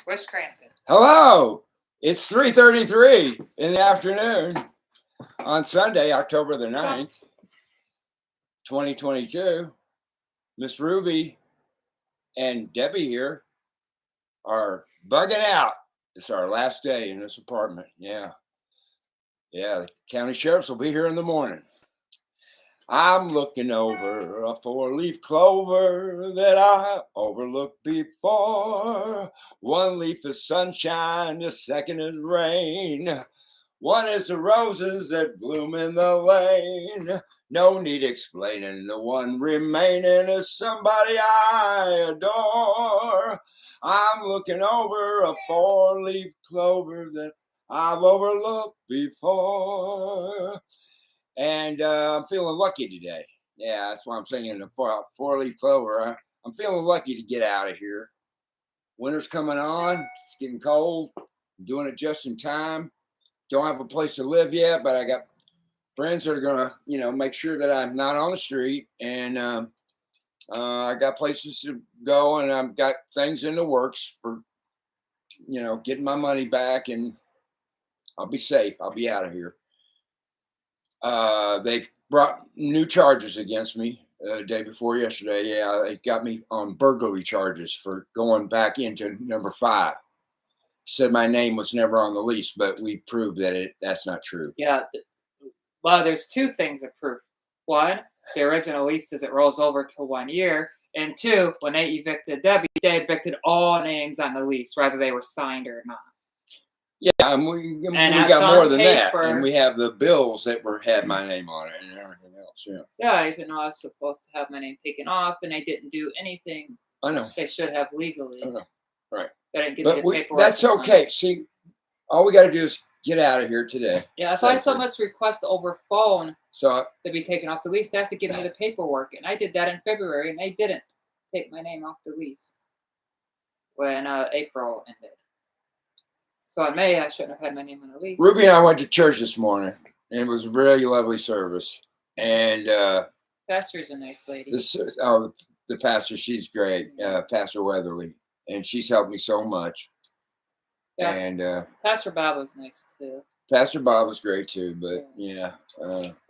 Where's Scranton? Hello. It's 3:33 in the afternoon on Sunday, October the 9th, 2022. Miss Ruby and Debbie here are bugging out. It's our last day in this apartment. Yeah. The county sheriffs will be here in the morning. I'm looking over a 4-leaf clover that I overlooked before. One leaf is sunshine, the second is rain. One is the roses that bloom in the lane. No need explaining, the one remaining is somebody I adore. I'm looking over a 4-leaf clover that I've overlooked before. And I'm feeling lucky today. Yeah, that's why I'm singing the 4-leaf clover. I'm feeling lucky to get out of here. Winter's coming on. It's getting cold. I'm doing it just in time. Don't have a place to live yet, but I got friends that are going to, make sure that I'm not on the street. And I got places to go, and I've got things in the works for, getting my money back, and I'll be safe. I'll be out of here. They've brought new charges against me the day before yesterday. Yeah, they got me on burglary charges for going back into number 5. Said my name was never on the lease, but we proved that that's not true. Yeah. Well, there's 2 things of proof. 1, the original lease as it rolls over to 1 year. And 2, when they evicted Debbie, they evicted all names on the lease, whether they were signed or not. Yeah, and we got more than that, and we have the bills that had my name on it and everything else. Yeah, even though I was supposed to have my name taken off, and they didn't do anything. I know they should have legally. I know, right? They didn't give me the paperwork. That's okay. See, all we got to do is get out of here today. Yeah, if I so much request over phone to be taken off the lease, they have to give me the paperwork, and I did that in February, and they didn't take my name off the lease when April ended. So in May, I shouldn't have had my name on the lease. Ruby and I went to church this morning, and it was a very lovely service. And pastor's a nice lady. The pastor, she's great, Pastor Weatherly, and she's helped me so much. Yeah. And Pastor Bob was nice too. Pastor Bob was great too, but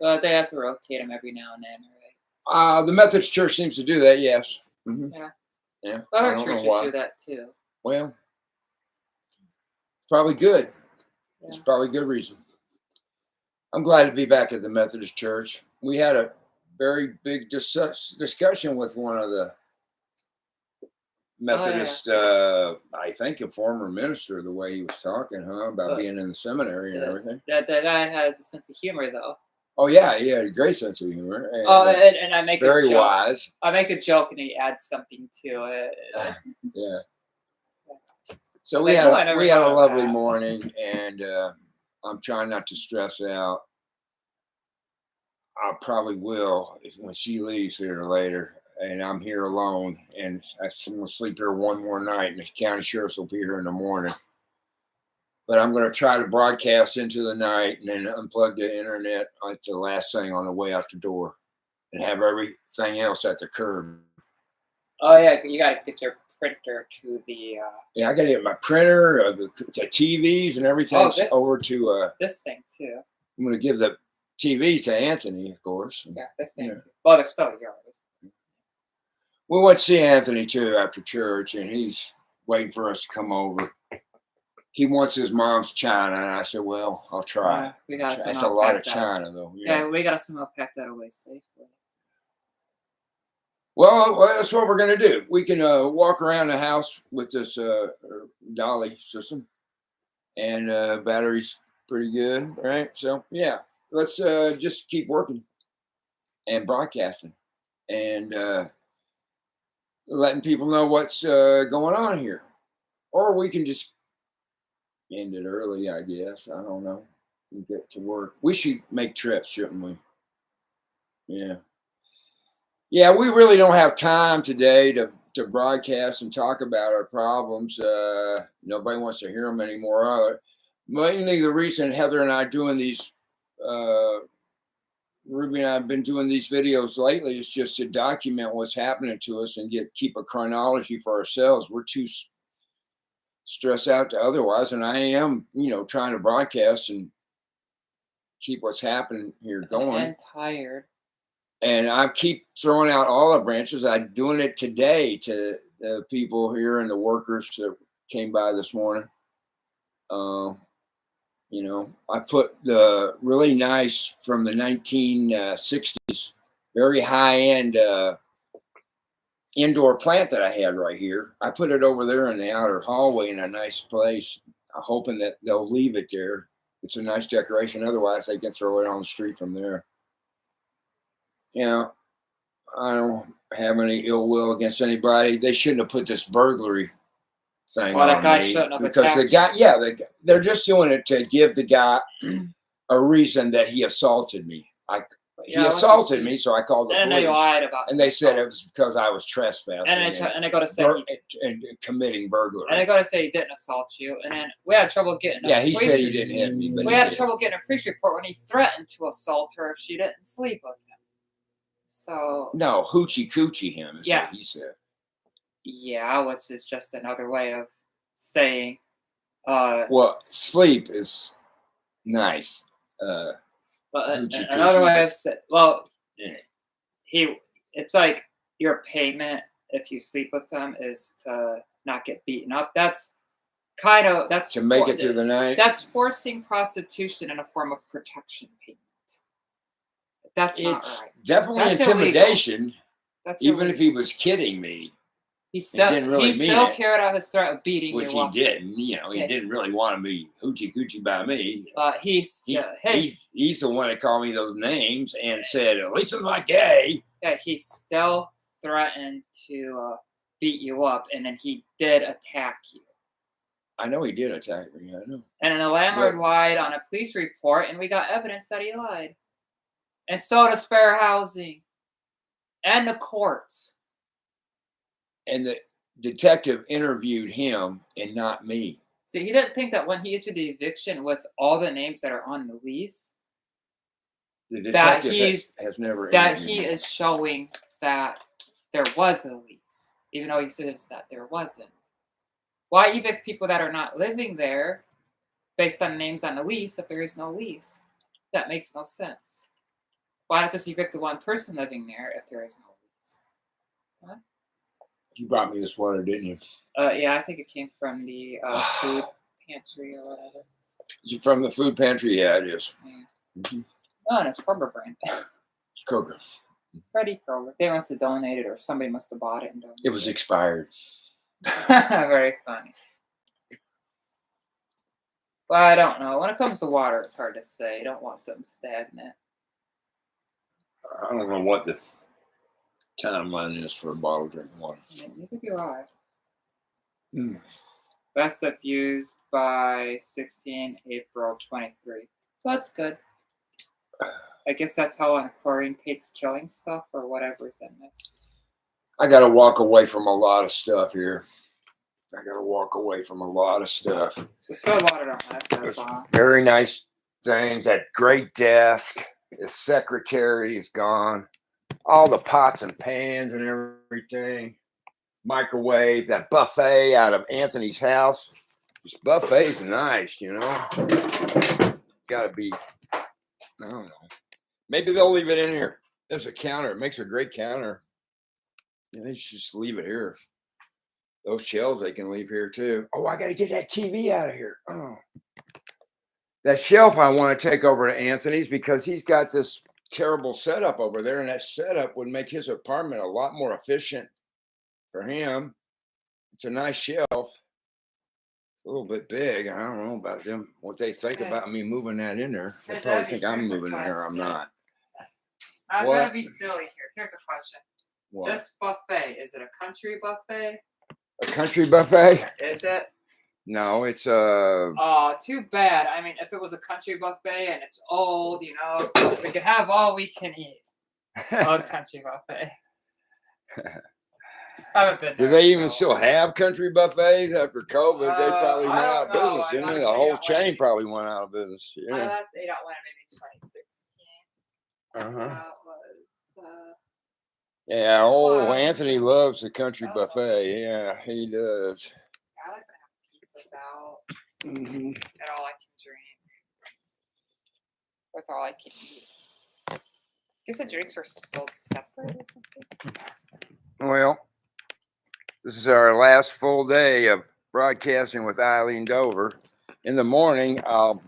but they have to rotate him every now and then, right? The Methodist Church seems to do that. Yes. Mm-hmm. Yeah. Other churches do that too. Well. Probably good. Yeah. It's probably a good reason. I'm glad to be back at the Methodist Church. We had a very big discussion with one of the Methodist, I think a former minister, the way he was talking, about being in the seminary and everything. That guy has a sense of humor, though. Oh, yeah, he had a great sense of humor. And, and I make very wise. I make a joke and he adds something to it. Yeah. So we had a lovely morning, and I'm trying not to stress out. I probably will when she leaves here later, and I'm here alone, and I'm going to sleep here one more night, and the county sheriffs will be here in the morning. But I'm going to try to broadcast into the night and then unplug the internet like the last thing on the way out the door, and have everything else at the curb. Oh, yeah, you got to get your printer to the I gotta get my printer, the TVs and everything over to this thing too. I'm gonna give the TV to Anthony, of course. Yeah, this thing. Yeah. Well, they're still yours. We went to see Anthony too after church, and he's waiting for us to come over. He wants his mom's china, and I said, "Well, I'll try." We got that's a lot of china, though. Yeah, we got to pack that away safely. Well, that's what we're going to do. We can walk around the house with this dolly system, and battery's pretty good, right? So, yeah, let's just keep working and broadcasting and letting people know what's going on here. Or we can just end it early, I guess. I don't know. We get to work. We should make trips, shouldn't we? Yeah. Yeah, we really don't have time today to broadcast and talk about our problems. Nobody wants to hear them anymore. Mainly the reason Heather and I are doing these, Ruby and I have been doing these videos lately is just to document what's happening to us and keep a chronology for ourselves. We're too stress out to otherwise. And I am, trying to broadcast and keep what's happening here going. And tired. And I keep throwing out olive branches. I'm doing it today to the people here and the workers that came by this morning. I put the really nice from the 1960s, very high-end indoor plant that I had right here. I put it over there in the outer hallway in a nice place, hoping that they'll leave it there. It's a nice decoration. Otherwise, they can throw it on the street from there. I don't have any ill will against anybody. They shouldn't have put this burglary thing Well, that on guy me shouldn't have because the attacked guy, they're just doing it to give the guy a reason that he assaulted me. He assaulted me, so I called the police. And they lied about it. And they said it was because I was trespassing and they got to say and committing burglary. And they got to say he didn't assault you. And then we had trouble getting. He said he didn't hit me, but we had trouble getting a police report when he threatened to assault her if she didn't sleep with him. So no, hoochie coochie him is what he said. Yeah, which is just another way of saying. Well, sleep is nice. But another way of saying, it's like your payment if you sleep with them is to not get beaten up. That's to make it through the night. That's forcing prostitution in a form of protection payment. That's not right. Definitely intimidation. That's even illegal. If he was kidding me. He still carried out his threat of beating you. Which he didn't. He didn't really want to be hoochie coochie by me. He's the one that called me those names and said, at least I'm not gay. Yeah, he still threatened to beat you up, and then he did attack you. I know he did attack me. I know. And then the landlord lied on a police report, and we got evidence that he lied. And so does fair housing. And the courts. And the detective interviewed him and not me. See, he didn't think that when he issued the eviction with all the names that are on the lease, the detective has never that he is showing that there was a lease, even though he says that there wasn't. Why evict people that are not living there based on names on the lease if there is no lease? That makes no sense. Why not just evict the one person living there if there is no lease? Huh? You brought me this water, didn't you? Yeah, I think it came from the food pantry or whatever. Is it from the food pantry? Yeah, it is. Yeah. Mm-hmm. Oh, and it's Kroger brand. It's Kroger. Freddie Kroger. They must have donated, or somebody must have bought it and donated. It was expired. Very funny. Well, I don't know. When it comes to water, it's hard to say. You don't want something stagnant. I don't know what the timeline is for a bottle of drinking water. Yeah, neither do I. Best of used by 16 April 23. So that's good. I guess that's how long chlorine takes killing stuff or whatever's in this. I got to walk away from a lot of stuff here. I got to walk away from a lot of stuff. The still water don't last that long. Very nice thing. That great desk. The secretary is gone. All the pots and pans and everything. Microwave. That buffet out of Anthony's house. This buffet's nice, Got to be, I don't know. Maybe they'll leave it in here. There's a counter. It makes a great counter. They should just leave it here. Those shelves they can leave here too. Oh, I got to get that TV out of here. Oh. That shelf I want to take over to Anthony's because he's got this terrible setup over there, and that setup would make his apartment a lot more efficient for him. It's a nice shelf. A little bit big. I don't know about them, what they think about me moving that in there. They probably think I'm moving in there. I'm not. I'm going to be silly here. Here's a question. What? This buffet, is it a country buffet? A country buffet? Is it? No, it's Oh, too bad. I mean, if it was a country buffet and it's old, we could have all we can eat. A country buffet. Do they even still have country buffets after COVID? They probably went out of business, didn't they? The whole chain probably went out of business. Yeah. I last ate out when maybe 2016. That was. Yeah, Anthony loves the country buffet. Yeah, he does. I like to have pizza out. Mm-hmm. Got all I can drink. That's all I can eat. I guess the drinks were sold separate or something. Well, this is our last full day of broadcasting with EILEEN Dover. In the morning, I'll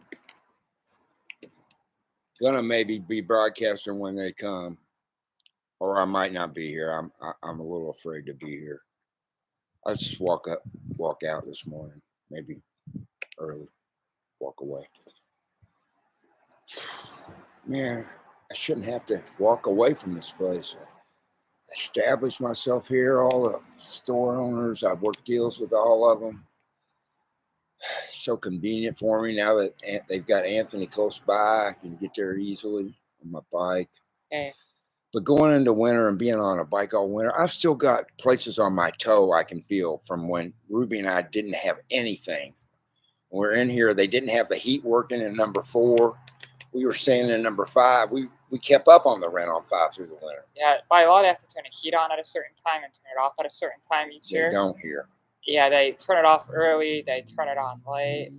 gonna maybe be broadcasting when they come, or I might not be here. I'm a little afraid to be here. I'll just walk out this morning, maybe early, walk away. Man, I shouldn't have to walk away from this place. I established myself here, all the store owners, I've worked deals with all of them. It's so convenient for me now that they've got Anthony close by. I can get there easily on my bike. Hey. But going into winter and being on a bike all winter, I've still got places on my toe I can feel from when Ruby and I didn't have anything. We're in here, they didn't have the heat working in number 4. We were staying in number 5. We kept up on the rent on 5 through the winter. Yeah, by law they have to turn the heat on at a certain time and turn it off at a certain time each year. They don't here. Yeah, they turn it off early, they turn it on late.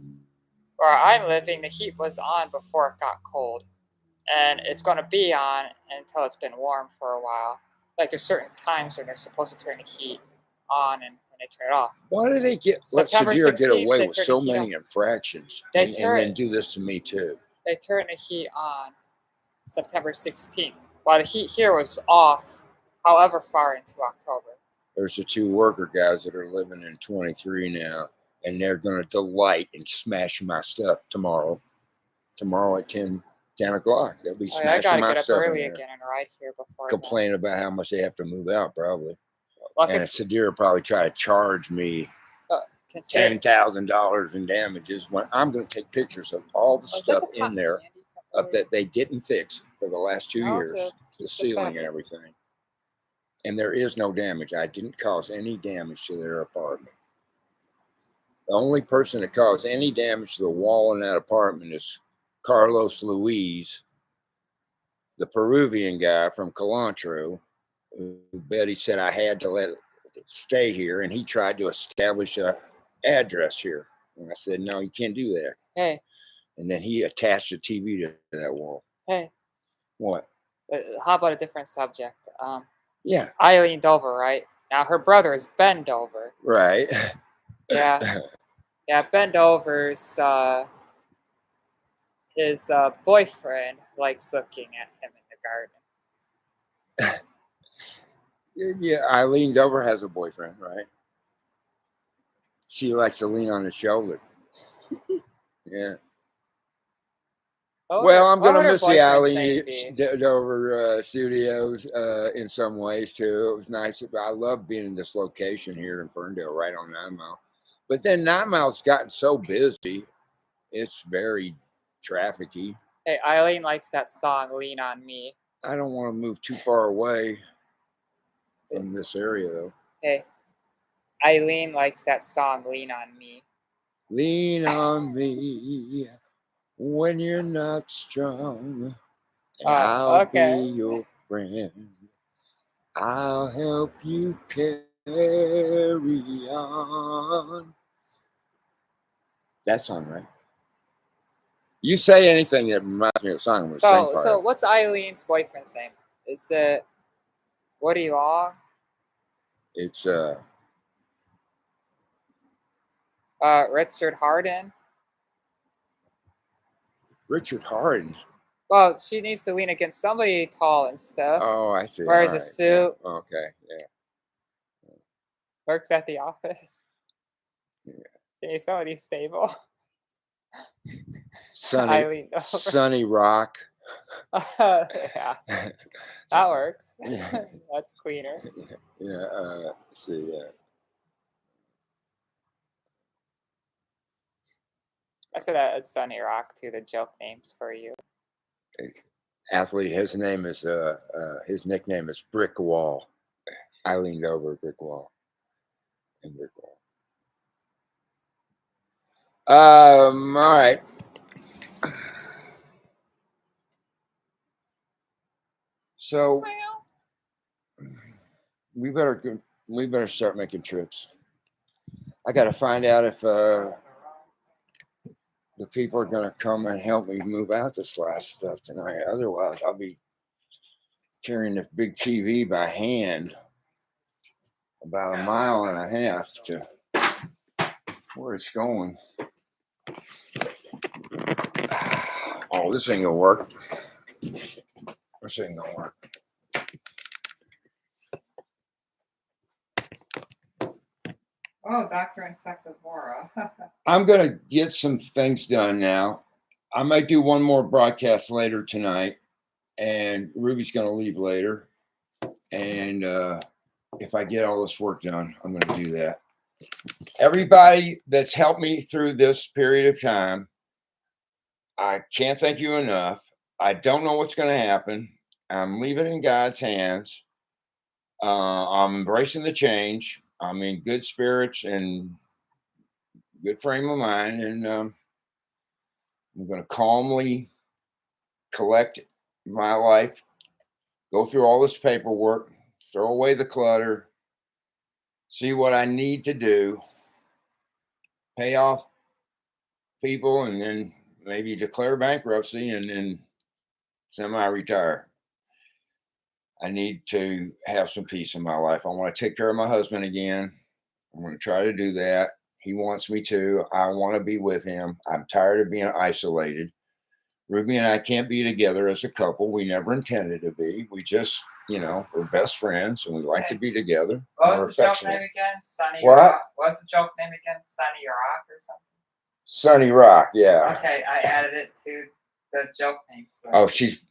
Where I'm living, the heat was on before it got cold. And it's going to be on until it's been warm for a while. Like there's certain times when they're supposed to turn the heat on and when they turn it off. Why do they let Sadir get away with so many infractions and then do this to me too? They turn the heat on September 16th, while the heat here was off however far into October. There's the 2 worker guys that are living in 23 now, and they're going to delight in smashing my stuff tomorrow. Tomorrow at 10 o'clock. They'll be smashing my stuff. I gotta get up early again and ride here before. Complain about how much they have to move out, probably. And Sadir will probably try to charge me $10,000 in damages when I'm going to take pictures of all the stuff in there that they didn't fix for the last 2 years, the ceiling and everything. And there is no damage. I didn't cause any damage to their apartment. The only person that caused any damage to the wall in that apartment is Carlos Luis, the Peruvian guy from Cilantro, who Betty said I had to let it stay here, and he tried to establish a address here. And I said, no, you can't do that. Hey. And then he attached a TV to that wall. Hey. What? How about a different subject? Yeah. EILEEN Dover, right? Now her brother is Ben Dover. Right. Yeah. Yeah, Ben Dover's his boyfriend likes looking at him in the garden. Yeah, EILEEN Dover has a boyfriend, right? She likes to lean on his shoulder. Yeah. Well, I'm going to miss the EILEEN Dover studios in some ways, too. It was nice. I love being in this location here in Ferndale, right on 9 Mile. But then 9 Mile's gotten so busy, it's very trafficky. Hey, EILEEN likes that song, Lean on Me. I don't want to move too far away from this area, though. Hey, EILEEN likes that song, Lean on Me. Lean on me when you're not strong. I'll be your friend. I'll help you carry on. That song, right? You say anything that reminds me of the song. So what's EILEEN's boyfriend's name? Is it Woody Long? It's Richard Harden. Richard Harden. Well, she needs to lean against somebody tall and stuff. Oh, I see. Wears a suit. Yeah. Okay, yeah. Works at the office. Yeah. Okay, somebody stable. Sunny Rock. Yeah, that works. Yeah. That's cleaner. Yeah. Let's see. I said that it's Sunny Rock too. The joke names for you. Athlete. His name is his nickname is Brick Wall. EILEEN Dover, Brick Wall. And Brick Wall. All right. So we better start making trips. I got to find out if the people are going to come and help me move out this last stuff tonight. Otherwise, I'll be carrying this big TV by hand about a mile and a half to where it's going. Oh, this ain't gonna work. This ain't gonna work. Oh, Dr. Insectivora. I'm gonna get some things done now. I might do one more broadcast later tonight, and Ruby's gonna leave later. And if I get all this work done, I'm gonna do that. Everybody that's helped me through this period of time, I can't thank you enough. I don't know what's going to happen. I'm leaving it in God's hands. I'm embracing the change. I'm in good spirits and good frame of mind. And I'm going to calmly collect my life, go through all this paperwork, throw away the clutter, see what I need to do, pay off people, and then maybe declare bankruptcy and then semi-retire. I need to have some peace in my life. I want to take care of my husband again. I'm going to try to do that. He wants me to. I want to be with him. I'm tired of being isolated. Ruby and I can't be together as a couple. We never intended to be. We just, we're best friends and we like to be together. What was the joke name again? Sunny what? Rock? What was the joke name again? Sunny Rock or something? Sunny Rock, yeah. Okay, I added it to the joke names. Oh, she's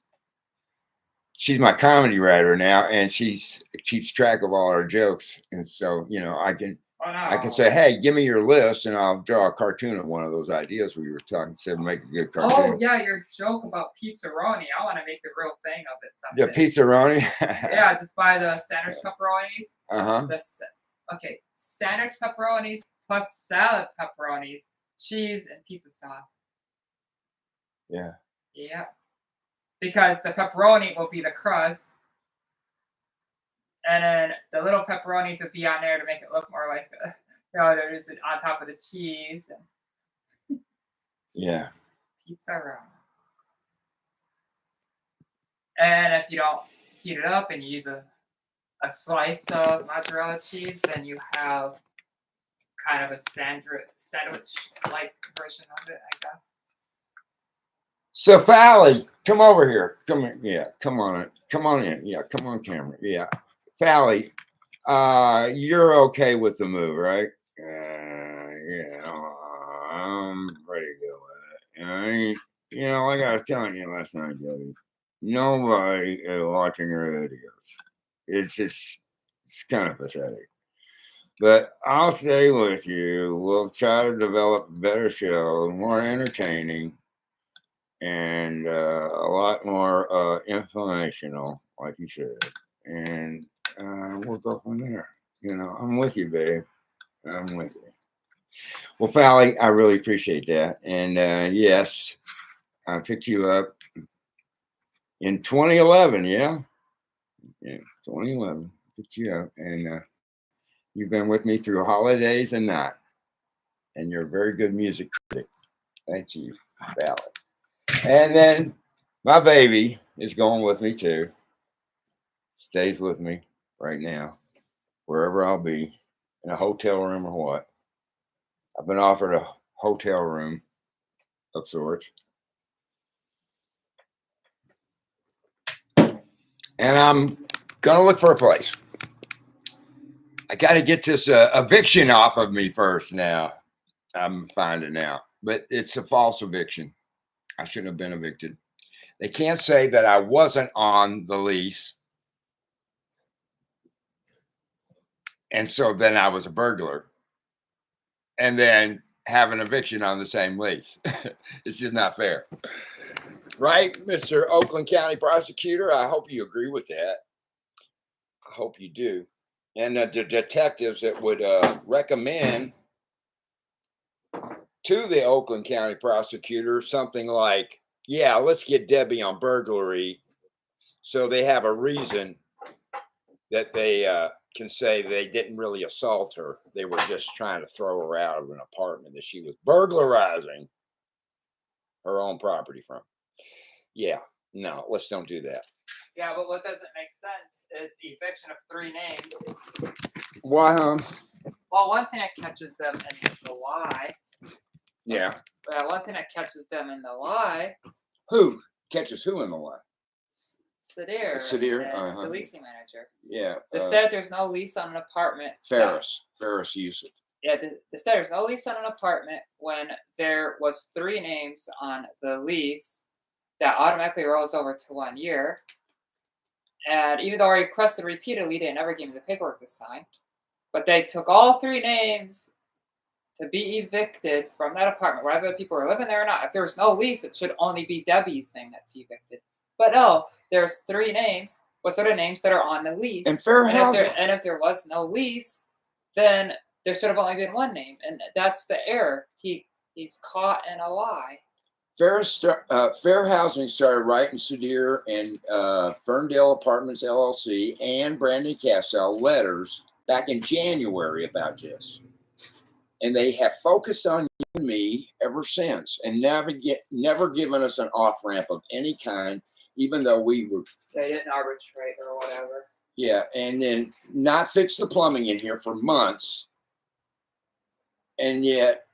my comedy writer now, and she keeps track of all our jokes. And so, I can say, hey, give me your list, and I'll draw a cartoon of one of those ideas we were talking. Said make a good cartoon. Oh yeah, your joke about pizzaroni. I want to make the real thing of it someday. The pizzaroni. Yeah, just buy the sandwich pepperonis. Okay, sandwich pepperonis plus salad pepperonis, cheese, and pizza sauce. Yeah. Yeah. Because the pepperoni will be the crust, and then the little pepperonis would be on there to make it look more like there's on top of the cheese. And yeah. Pizza roll. And if you don't heat it up and you use a slice of mozzarella cheese, then you have kind of a sandwich-like version of it, I guess. So, Fally, come over here. Come in. Yeah, come on in. Come on in. Yeah, come on camera. Yeah. Fally, you're okay with the move, right? Yeah, I'm ready to go with it. Like I was telling you last night, Debbie, nobody is watching your videos. It's kind of pathetic. But I'll stay with you. We'll try to develop a better show, more entertaining, and a lot more informational, like you said. And we'll go from there. I'm with you, babe. I'm with you. Well, Fally, I really appreciate that. And yes, I picked you up in 2011, yeah? Yeah, 2011. Picked you up. And you've been with me through holidays and not. And you're a very good music critic. Thank you, Fally. And then my baby is going with me too. Stays with me right now, wherever I'll be, in a hotel room or what. I've been offered a hotel room of sorts. And I'm going to look for a place. I got to get this eviction off of me first now. I'm finding out. But it's a false eviction. I shouldn't have been evicted. They can't say that I wasn't on the lease. And so then I was a burglar. And then have an eviction on the same lease. It's just not fair. Right, Mr. Oakland County Prosecutor? I hope you agree with that. I hope you do. And the detectives that would recommend to the Oakland County Prosecutor something like, yeah, let's get Debbie on burglary, so they have a reason that they can say they didn't really assault her. They were just trying to throw her out of an apartment that she was burglarizing. her own property from. Yeah, no, let's don't do that. Yeah, but what doesn't make sense is the eviction of 3 names. Why, huh? Well, one thing that catches them in the lie. Yeah. One thing that catches them in the lie. Who catches who in the lie? Sadir, the leasing manager. Yeah. They said there's no lease on an apartment. Ferris Yusuf. Yeah, they said there's no lease on an apartment when there was 3 names on the lease that automatically rolls over to 1 year. And even though I requested repeatedly, they never gave me the paperwork to sign. But they took all 3 names to be evicted from that apartment, whether people were living there or not. If there was no lease, it should only be Debbie's name that's evicted. But no, there's 3 names. What's the names that are on the lease? And fair housing. And if there was no lease, then there should have only been 1 name, and that's the error. He's caught in a lie. Fair Housing started writing Sadir and Ferndale Apartments LLC and Brandon Cassell letters back in January about this, and they have focused on you and me ever since, and never given us an off ramp of any kind, even though we were. They didn't arbitrate or whatever. Yeah, and then not fix the plumbing in here for months, and yet.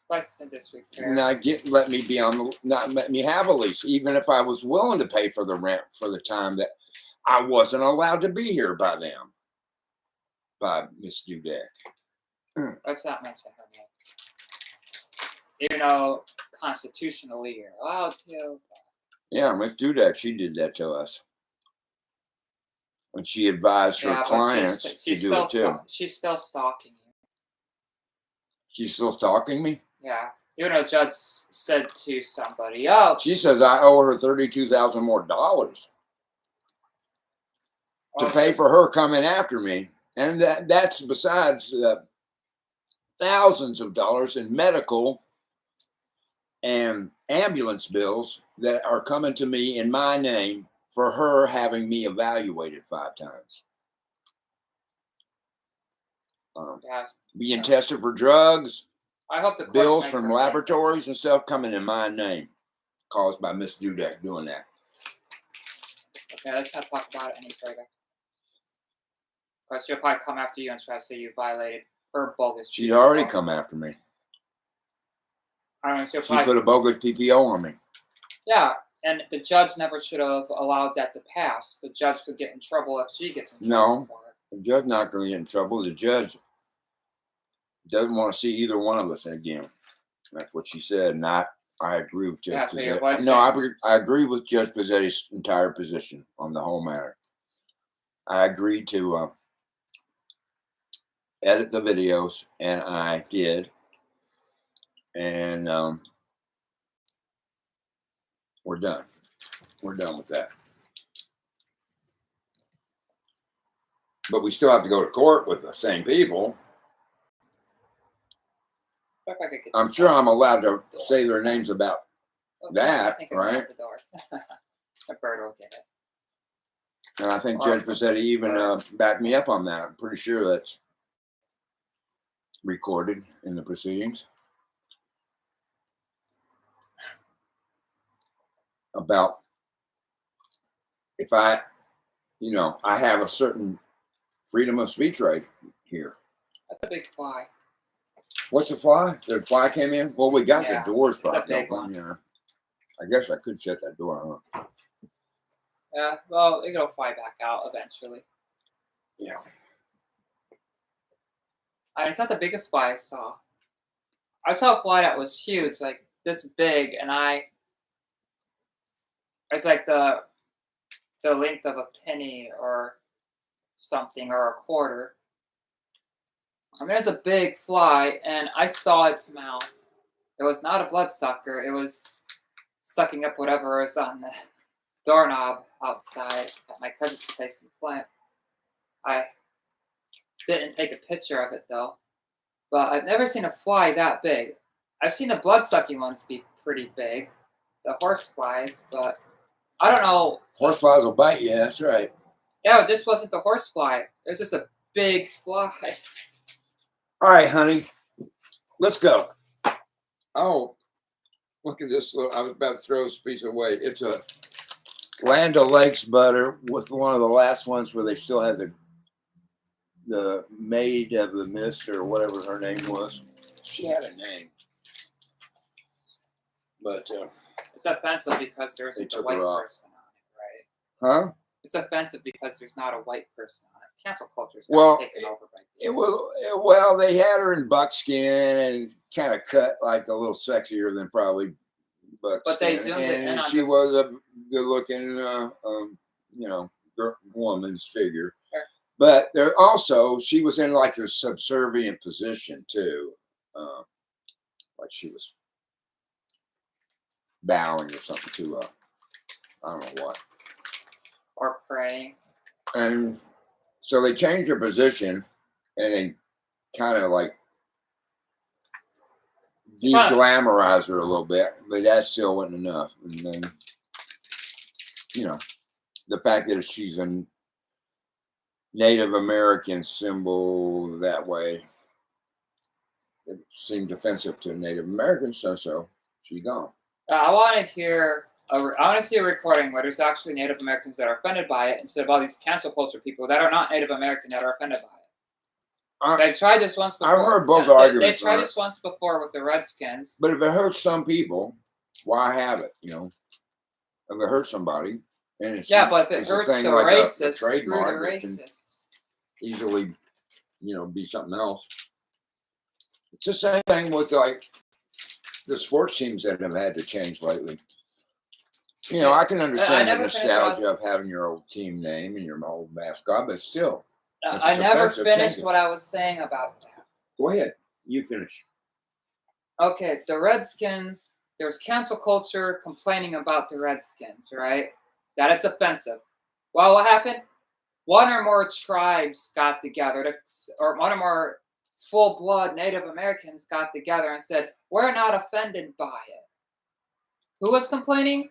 Places in disrepair. Not let me have a lease, even if I was willing to pay for the rent for the time that I wasn't allowed to be here by them, by Miss Dudek. Let's not mention her name. Even though constitutionally you're allowed to. Yeah, Miss Dudek, she did that to us when she advised her clients to do it too. She's still stalking you. She's still stalking me? Yeah. Even though Judge said to somebody else. She says I owe her $32,000 more to pay for her coming after me. And that's besides thousands of dollars in medical and ambulance bills that are coming to me in my name for her having me evaluated 5 times. Being tested for drugs. I hope the bills from laboratories and stuff coming in my name, caused by Miss Dudek doing that. Okay, let's not talk about it any further. Because she'll probably come after you and try to say you violated her bogus. She's already come after me. I don't know, she put a bogus PPO on me. Yeah, and the judge never should have allowed that to pass. The judge could get in trouble if she gets in trouble for it. The judge not going to get in trouble. The judge doesn't want to see either one of us again. That's what she said, and I agree with Judge Pizzetti. No, I agree with Judge Pizzetti's entire position on the whole matter. I agreed to edit the videos, and I did. And we're done. We're done with that. But we still have to go to court with the same people. I'm sure I'm allowed to say their names about that, right? The bird will get it. And I think Judge Pizzetti even backed me up on that. I'm pretty sure that's recorded in the proceedings. About if I have a certain freedom of speech right here. That's a big fly. What's the fly? The fly came in? Well, we got the doors propped open. Yeah. I guess I could shut that door, huh? Yeah, well, it'll fly back out eventually. Yeah. I mean, it's not the biggest fly I saw. I saw a fly that was huge, like this big, and it's like the length of a penny or something, or a quarter. I mean, there's a big fly, and I saw its mouth. It was not a bloodsucker. It was sucking up whatever was on the doorknob outside at my cousin's place in Flint. I didn't take a picture of it, though. But I've never seen a fly that big. I've seen the blood-sucking ones be pretty big, the horse flies, but I don't know. Horse flies will bite you, that's right. Yeah, this wasn't the horse fly. It was just a big fly. All right, honey, let's go. Oh, Look at this little. I was about to throw this piece away. It's a Land O'Lakes butter with one of the last ones where they still had the maid of the mist or whatever her name was. She had a name, but it's offensive because there's they a took white her off. person on it, right? Huh? It's offensive because there's not a white person on it. Cancel culture's Well, taken over by it was well. They had her in buckskin and kind of cut like a little sexier than probably buckskin. But they zoomed it in and on she this- was a good-looking, woman's figure. Sure. But there also she was in like a subservient position too, like she was bowing or something to I don't know what. or praying. And so they changed her position and they kind of like de-glamorize her a little bit, but that still wasn't enough. And then, the fact that she's a Native American symbol that way, it seemed offensive to Native Americans, so she's gone. I want to hear. I want to see a recording where there's actually Native Americans that are offended by it, instead of all these cancel culture people that are not Native American that are offended by it. They've tried this once before. I've heard both They've arguments. tried this once before with the Redskins. But if it hurts some people, why have it? If it hurts somebody, and it's but if it hurts the like racists, a trademark, screw the it can racists. easily, be something else. It's the same thing with like the sports teams that have had to change lately. I can understand the nostalgia of having your old team name and your old mascot, but still. I never finished what I was saying about that. Go ahead. You finish. Okay, the Redskins, there was cancel culture complaining about the Redskins, right? That it's offensive. Well, what happened? One or more tribes got together, or one or more full-blood Native Americans got together and said, we're not offended by it. Who was complaining?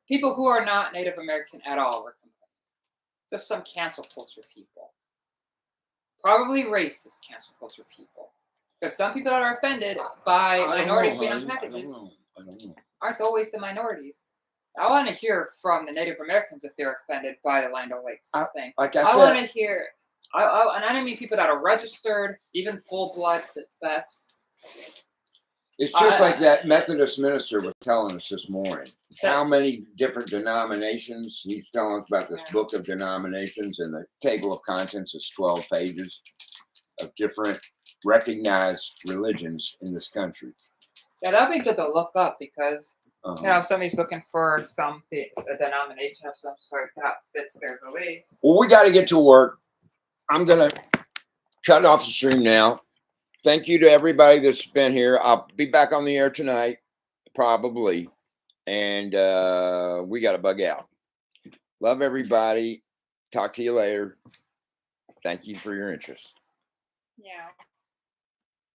People who are not Native American at all were complaining. Just some cancel culture people. Probably racist cancel culture people. Because some people that are offended by minorities being on packages I don't know. aren't always the minorities. I want to hear from the Native Americans if they're offended by the Land O'Lakes thing. Like I I said, want to hear, and I don't mean people that are registered, even full-blood at best. it's just like that Methodist minister was telling us this morning. How many different denominations? He's telling us about this book of denominations, and the table of contents is 12 pages of different recognized religions in this country. Yeah, that'd be good to look up because somebody's looking for a denomination of some sort that fits their beliefs. Well, we got to get to work. I'm gonna cut off the stream now. Thank you to everybody that's been here. I'll be back on the air tonight, probably, and we got to bug out. Love everybody. Talk to you later. Thank you for your interest. Yeah.